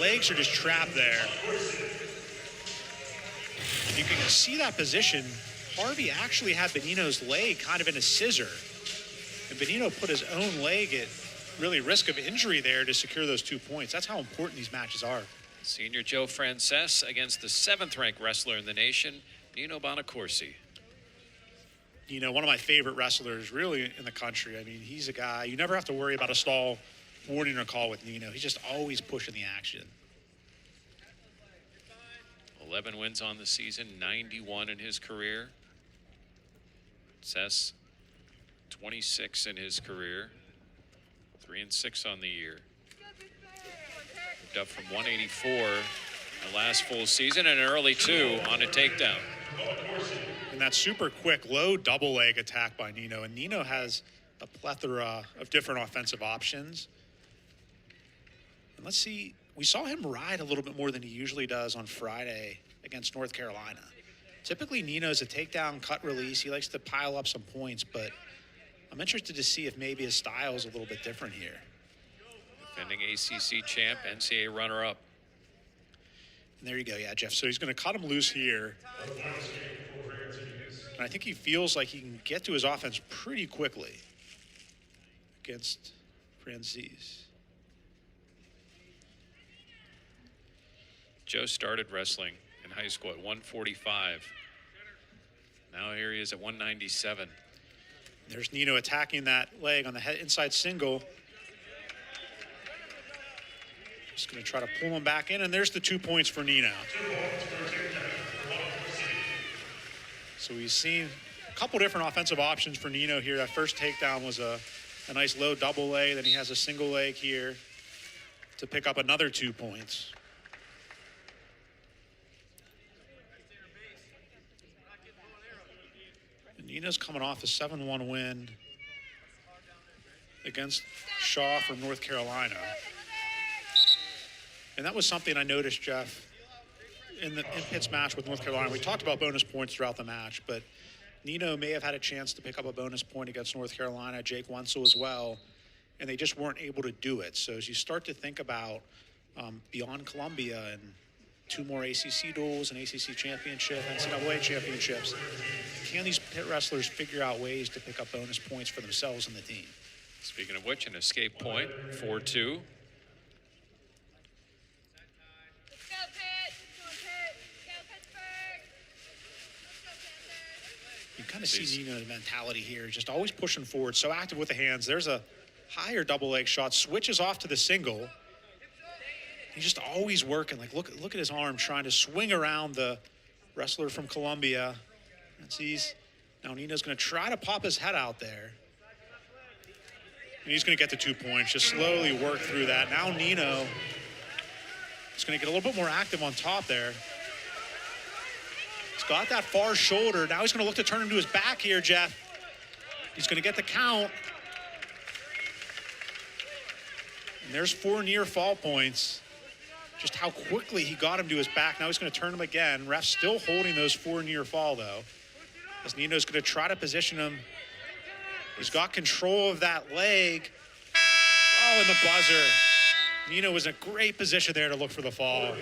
legs are just trapped there. You can see that position. Harvey actually had Benino's leg kind of in a scissor. And Benino put his own leg at really risk of injury there to secure those 2 points. That's how important these matches are. Senior Joe Franzese against the 7th-ranked wrestler in the nation, Nino Bonaccorsi. You know, one of my favorite wrestlers really in the country. I mean, he's a guy, you never have to worry about a stall warning or call with Nino. He's just always pushing the action. 11 wins on the season, 91 in his career. Cess, 26 in his career, 3-6 on the year. Moved up from 184 the last full season and an early 2 on a takedown. And that super quick low double leg attack by Nino. And Nino has a plethora of different offensive options. And let's see, we saw him ride a little bit more than he usually does on Friday against North Carolina. Typically, Nino's a takedown cut release. He likes to pile up some points, but I'm interested to see if maybe his style is a little bit different here. Defending ACC champ, NCAA runner-up. And there you go, yeah, Jeff. So he's going to cut him loose here. And I think he feels like he can get to his offense pretty quickly against Franzese. Joe started wrestling in high school at 145. Now here he is at 197. There's Nino attacking that leg on the head inside single. Just going to try to pull him back in, and there's the 2 points for Nino. So we've seen a couple different offensive options for Nino here. That first takedown was a nice low double leg. Then he has a single leg here to pick up another 2 points. And Nino's coming off a 7-1 win against Shaw from North Carolina. And that was something I noticed, Jeff, in Pitt's match with North Carolina. We talked about bonus points throughout the match, but Nino may have had a chance to pick up a bonus point against North Carolina, Jake Wenzel as well, and they just weren't able to do it. So as you start to think about beyond Columbia and 2 more ACC duels, an ACC championship, NCAA championships, can these Pitt wrestlers figure out ways to pick up bonus points for themselves and the team? Speaking of which, an escape point, 4-2. You kind of see Nino's mentality here, just always pushing forward, so active with the hands. There's a higher double leg shot, switches off to the single. He's just always working. Like, look at his arm trying to swing around the wrestler from Columbia. Now Nino's going to try to pop his head out there. And he's going to get the 2 points, just slowly work through that. Now Nino is going to get a little bit more active on top there. He's got that far shoulder. Now he's going to look to turn him to his back here, Jeff. He's going to get the count. And there's 4 near fall points. Just how quickly he got him to his back. Now he's going to turn him again. Ref's still holding those 4 near fall, though. As Nino's going to try to position him. He's got control of that leg. Oh, and the buzzer. Nino was in a great position there to look for the fall.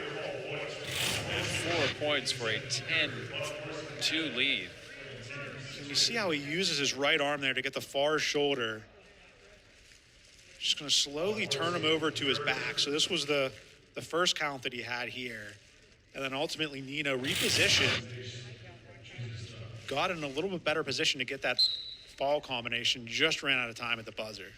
4 points for a 10-2 lead. Can you see how he uses his right arm there to get the far shoulder? Just going to slowly turn him over to his back. So this was the first count that he had here. And then ultimately Nino repositioned, got in a little bit better position to get that fall combination, just ran out of time at the buzzer.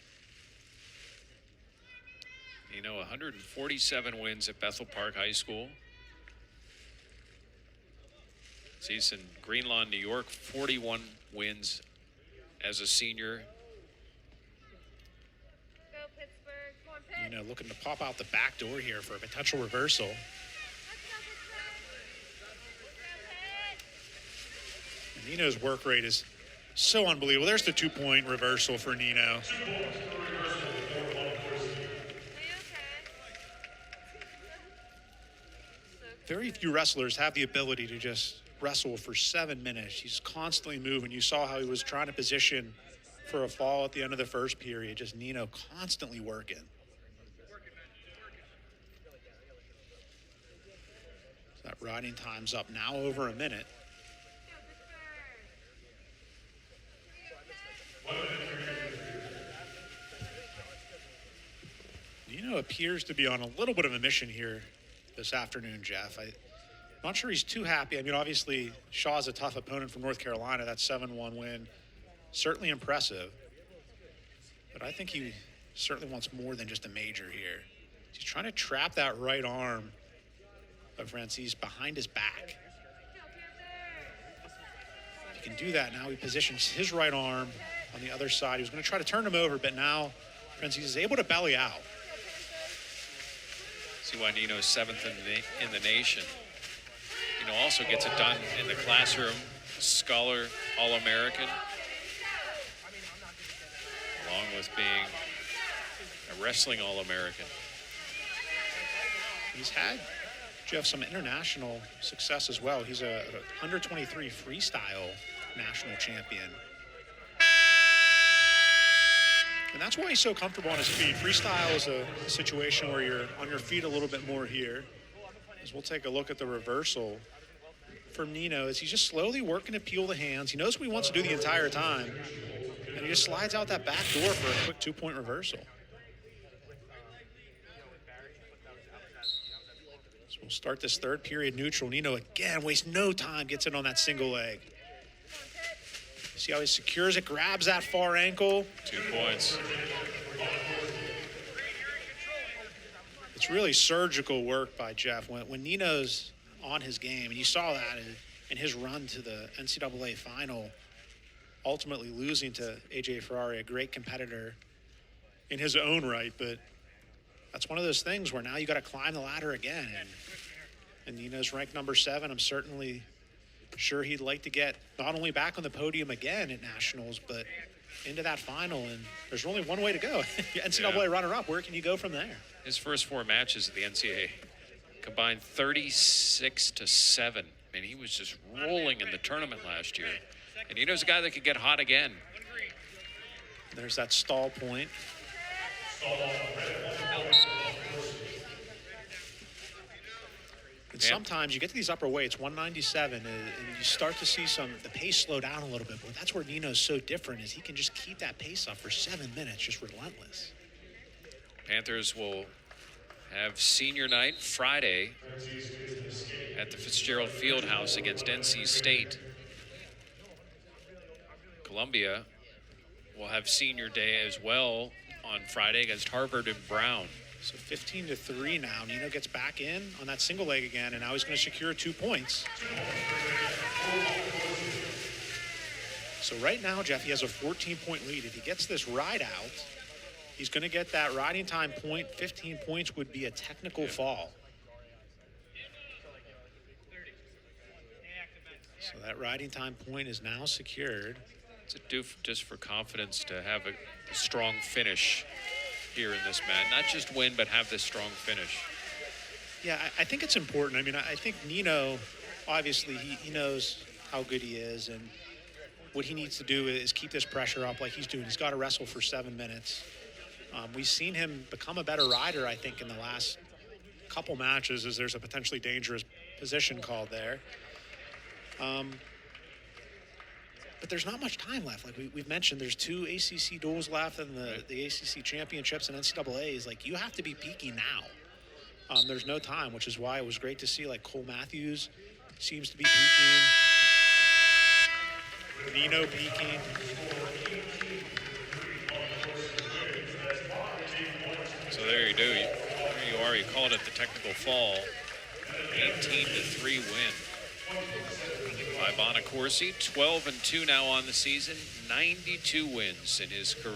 Nino, 147 wins at Bethel Park High School. He's in Greenlawn, New York, 41 wins as a senior. Go Pittsburgh. Come on, Pitt. Nino looking to pop out the back door here for a potential reversal. And Nino's work rate is so unbelievable. There's the 2-point reversal for Nino. Very few wrestlers have the ability to just wrestle for 7 minutes. He's constantly moving. You saw how he was trying to position for a fall at the end of the first period. Just Nino constantly working. That riding time's up now over a minute. Nino appears to be on a little bit of a mission here this afternoon, Jeff. I'm not sure he's too happy. I mean, obviously, Shaw's a tough opponent from North Carolina. That 7-1 win, certainly impressive. But I think he certainly wants more than just a major here. He's trying to trap that right arm of Franzese behind his back. He can do that now. He positions his right arm on the other side. He was going to try to turn him over, but now Franzese is able to belly out. See why Nino's 7th in the nation. Nino also gets it done in the classroom. Scholar, All-American. Along with being a wrestling All-American. He's had, Jeff, some international success as well. He's a under 23 freestyle national champion. And that's why he's so comfortable on his feet. Freestyle is a situation where you're on your feet a little bit more here. As we'll take a look at the reversal from Nino as he's just slowly working to peel the hands. He knows what he wants to do the entire time. And he just slides out that back door for a quick 2-point reversal. So we'll start this third period neutral. Nino again wastes no time, gets in on that single leg. See how he secures it, grabs that far ankle. 2 points. It's really surgical work by Jeff. When Nino's on his game, and you saw that in his run to the NCAA final, ultimately losing to A.J. Ferrari, a great competitor in his own right. But that's one of those things where now you got to climb the ladder again. And Nino's ranked number 7. I'm certainly sure he'd like to get not only back on the podium again at nationals, but into that final. And there's only one way to go. NCAA runner-up. Where can you go from there? His first 4 matches at the NCAA combined 36-7. And he was just rolling in the tournament last year. And Nino's a guy that could get hot again. There's that stall point. And sometimes you get to these upper weights, 197, and you start to see the pace slow down a little bit. But that's where Nino's so different, is he can just keep that pace up for 7 minutes, just relentless. Panthers will have senior night Friday at the Fitzgerald Fieldhouse against NC State. Columbia will have senior day as well on Friday against Harvard and Brown. So 15-3 now. Nino gets back in on that single leg again, and now he's going to secure 2 points. So right now, Jeff, he has a 14-point lead. If he gets this ride out, he's going to get that riding time point. 15 points would be a technical fall. So that riding time point is now secured. It's a doof just for confidence to have a strong finish here in this match. Not just win, but have this strong finish. Yeah, I think it's important. I mean, I think Nino, obviously, he knows how good he is, and what he needs to do is keep this pressure up like he's doing. He's got to wrestle for 7 minutes. We've seen him become a better rider, I think, in the last couple matches, as there's a potentially dangerous position called there. But there's not much time left. Like we've mentioned, there's 2 ACC duels left and the ACC championships and NCAAs. Like, you have to be peaking now. There's no time, which is why it was great to see, like, Cole Matthews seems to be peaking. Nino peaking. So there you do. There you are. You called it the technical fall. 18-3 win by Bonaccorsi. 12-2 now on the season. 92 wins in his career.